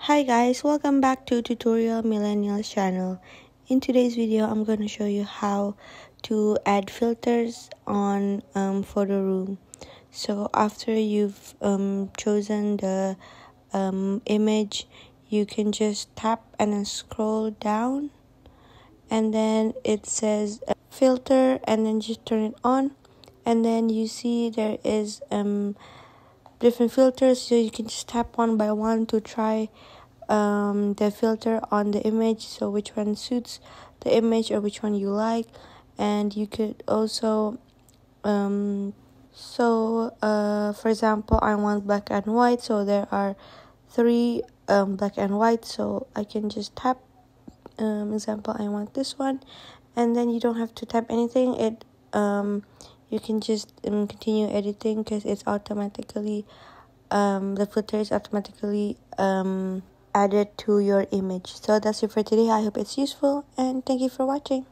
Hi guys, welcome back to Tutorial Millennials channel. In today's video, I'm going to show you how to add filters on Photoroom. So after you've chosen the image, you can just tap and then scroll down, and then it says filter, and then just turn it on, and then you see there is different filters, so you can just tap one by one to try the filter on the image, so which one suits the image or which one you like. And you could also for example, I want black and white, so there are three black and white, so I can just tap example, I want this one, and then you don't have to tap anything. You can just continue editing because it's automatically the filter is automatically added to your image. So that's it for today. I hope it's useful, and thank you for watching.